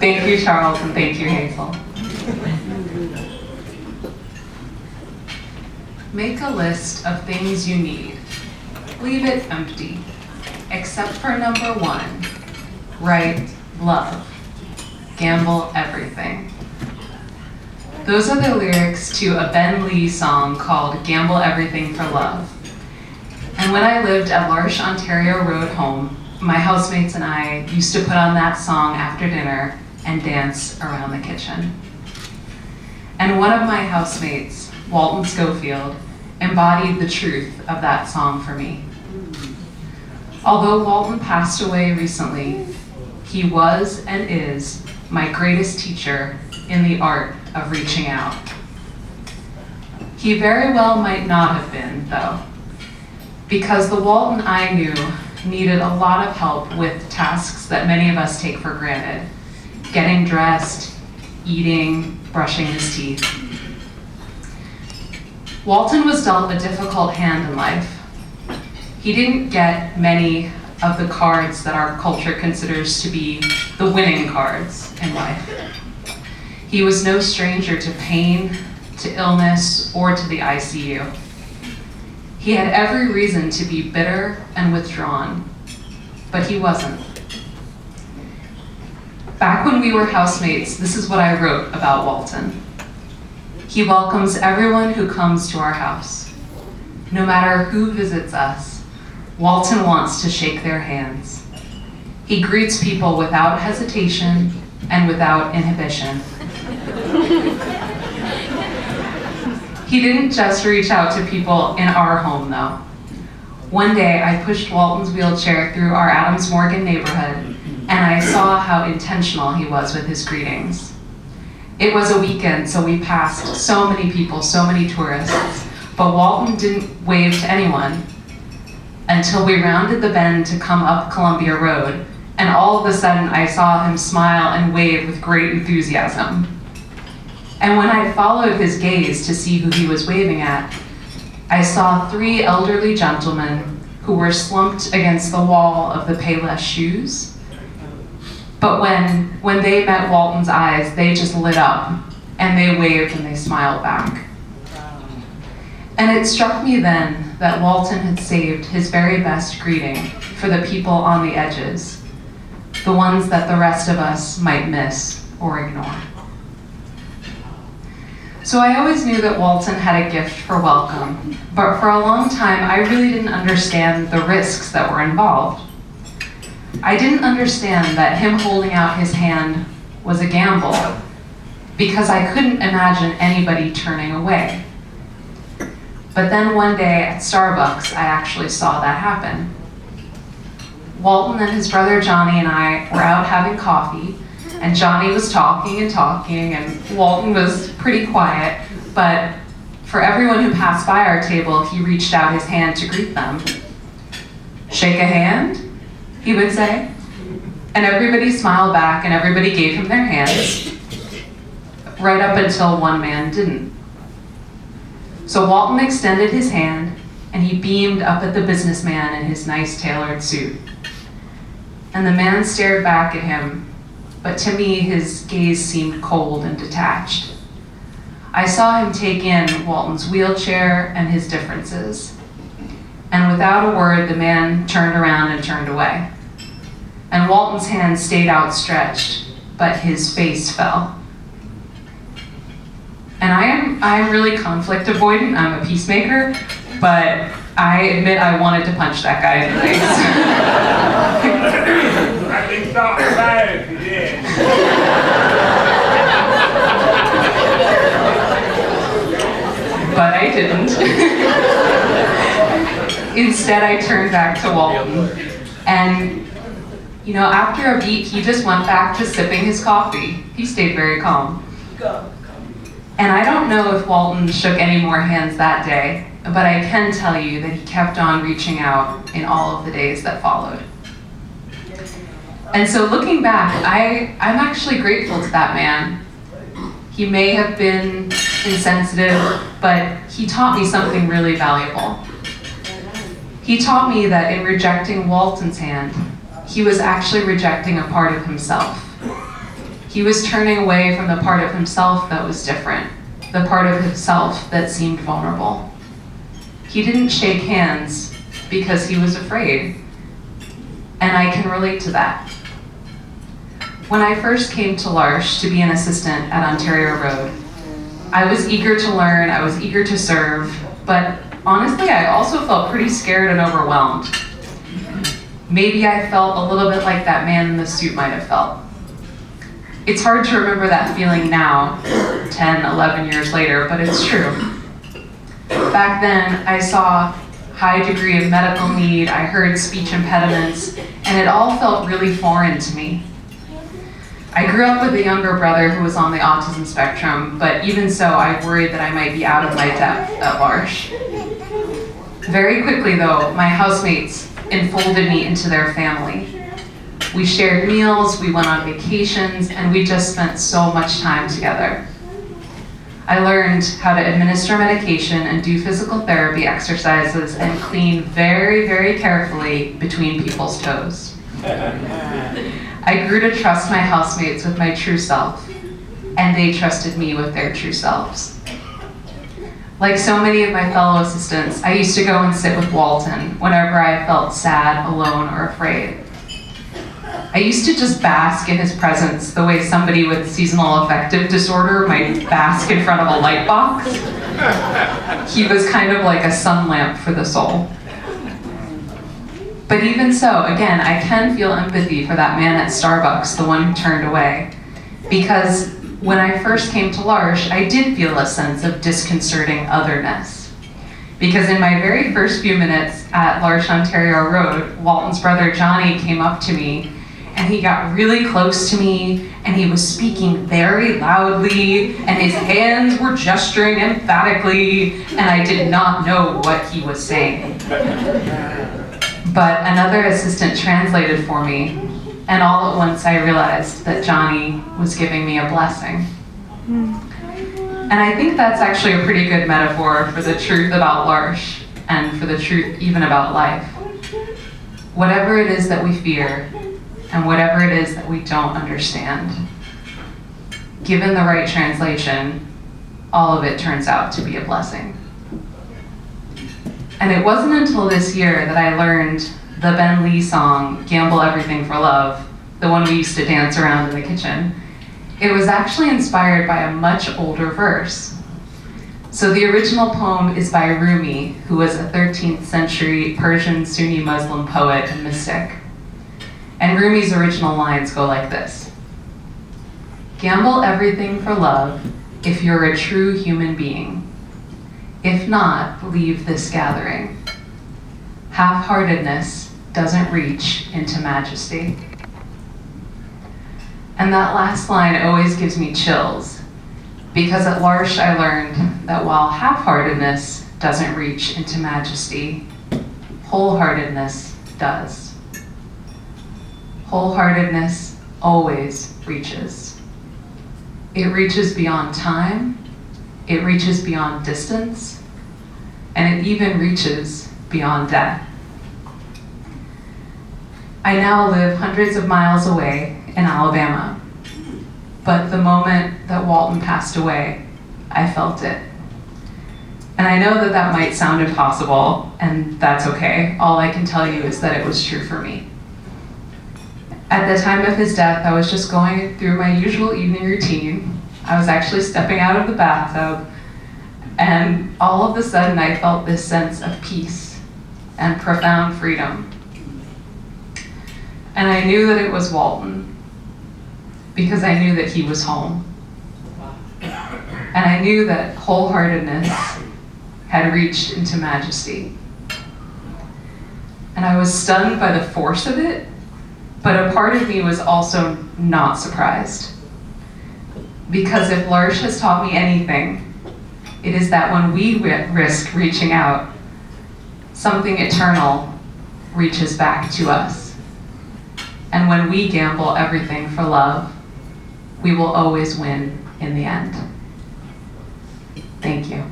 Thank you, Charles, and thank you, Hazel. Make a list of things you need. Leave it empty, except for number 1. Write love. Gamble everything. Those are the lyrics to a Ben Lee song called Gamble Everything for Love. And when I lived at L'Arche, Ontario Road home, my housemates and I used to put on that song after dinner and dance around the kitchen. And one of my housemates, Walton Schofield, embodied the truth of that song for me. Although Walton passed away recently, he was and is my greatest teacher in the art of reaching out. He very well might not have been, though, because the Walton I knew needed a lot of help with tasks that many of us take for granted: getting dressed, eating, brushing his teeth. Walton was dealt a difficult hand in life. He didn't get many of the cards that our culture considers to be the winning cards in life. He was no stranger to pain, to illness, or to the ICU. He had every reason to be bitter and withdrawn, but he wasn't. Back when we were housemates, this is what I wrote about Walton. He welcomes everyone who comes to our house. No matter who visits us, Walton wants to shake their hands. He greets people without hesitation and without inhibition. He didn't just reach out to people in our home, though. One day, I pushed Walton's wheelchair through our Adams Morgan neighborhood, and I saw how intentional he was with his greetings. It was a weekend, so we passed so many people, so many tourists, but Walton didn't wave to anyone until we rounded the bend to come up Columbia Road, and all of a sudden I saw him smile and wave with great enthusiasm. And when I followed his gaze to see who he was waving at, I saw 3 elderly gentlemen who were slumped against the wall of the Payless shoes. But when they met Walton's eyes, they just lit up, and they waved and they smiled back. And it struck me then that Walton had saved his very best greeting for the people on the edges, the ones that the rest of us might miss or ignore. So I always knew that Walton had a gift for welcome, but for a long time I really didn't understand the risks that were involved. I didn't understand that him holding out his hand was a gamble, because I couldn't imagine anybody turning away. But then one day at Starbucks, I actually saw that happen. Walton and his brother Johnny and I were out having coffee, and Johnny was talking, and Walton was pretty quiet, but for everyone who passed by our table, he reached out his hand to greet them. "Shake a hand?" he would say. And everybody smiled back, and everybody gave him their hands, right up until one man didn't. So Walton extended his hand, and he beamed up at the businessman in his nice tailored suit. And the man stared back at him, but to me, his gaze seemed cold and detached. I saw him take in Walton's wheelchair and his differences. And without a word, the man turned around and turned away. And Walton's hand stayed outstretched, but his face fell. And I am really conflict avoidant, I'm a peacemaker, but I admit I wanted to punch that guy in the face. I think stop the fire if you did. But I didn't. Instead, I turned back to Walton, and after a beat, he just went back to sipping his coffee. He stayed very calm. And I don't know if Walton shook any more hands that day, but I can tell you that he kept on reaching out in all of the days that followed. And so looking back, I'm actually grateful to that man. He may have been insensitive, but he taught me something really valuable. He taught me that in rejecting Walton's hand, he was actually rejecting a part of himself. He was turning away from the part of himself that was different, the part of himself that seemed vulnerable. He didn't shake hands because he was afraid, and I can relate to that. When I first came to L'Arche to be an assistant at Ontario Road, I was eager to learn, I was eager to serve, but honestly, I also felt pretty scared and overwhelmed. Maybe I felt a little bit like that man in the suit might have felt. It's hard to remember that feeling now, 10, 11 years later, but it's true. Back then, I saw high degree of medical need, I heard speech impediments, and it all felt really foreign to me. I grew up with a younger brother who was on the autism spectrum, but even so, I worried that I might be out of my depth at L'Arche. Very quickly though, my housemates enfolded me into their family. We shared meals, we went on vacations, and we just spent so much time together. I learned how to administer medication and do physical therapy exercises and clean very, very carefully between people's toes. I grew to trust my housemates with my true self, and they trusted me with their true selves. Like so many of my fellow assistants, I used to go and sit with Walton whenever I felt sad, alone, or afraid. I used to just bask in his presence the way somebody with seasonal affective disorder might bask in front of a light box. He was kind of like a sun lamp for the soul. But even so, again, I can feel empathy for that man at Starbucks, the one who turned away. Because when I first came to L'Arche, I did feel a sense of disconcerting otherness. Because in my very first few minutes at L'Arche Ontario Road, Walton's brother Johnny came up to me, and he got really close to me, and he was speaking very loudly, and his hands were gesturing emphatically, and I did not know what he was saying. But another assistant translated for me, and all at once I realized that Johnny was giving me a blessing. And I think that's actually a pretty good metaphor for the truth about L'Arche, and for the truth even about life. Whatever it is that we fear, and whatever it is that we don't understand, given the right translation, all of it turns out to be a blessing. And it wasn't until this year that I learned the Ben Lee song, Gamble Everything for Love, the one we used to dance around in the kitchen. It was actually inspired by a much older verse. So the original poem is by Rumi, who was a 13th century Persian Sunni Muslim poet and mystic. And Rumi's original lines go like this: gamble everything for love if you're a true human being. If not, leave this gathering. Half-heartedness doesn't reach into majesty. And that last line always gives me chills, because at L'Arche I learned that while half-heartedness doesn't reach into majesty, wholeheartedness does. Wholeheartedness always reaches. It reaches beyond time, it reaches beyond distance, and it even reaches beyond death. I now live hundreds of miles away in Alabama, but the moment that Walton passed away, I felt it. And I know that that might sound impossible, and that's okay. All I can tell you is that it was true for me. At the time of his death, I was just going through my usual evening routine. I was actually stepping out of the bathtub, and all of a sudden I felt this sense of peace and profound freedom. And I knew that it was Walton, because I knew that he was home. And I knew that wholeheartedness had reached into majesty. And I was stunned by the force of it, but a part of me was also not surprised. Because if L'Arche has taught me anything, it is that when we risk reaching out, something eternal reaches back to us. And when we gamble everything for love, we will always win in the end. Thank you.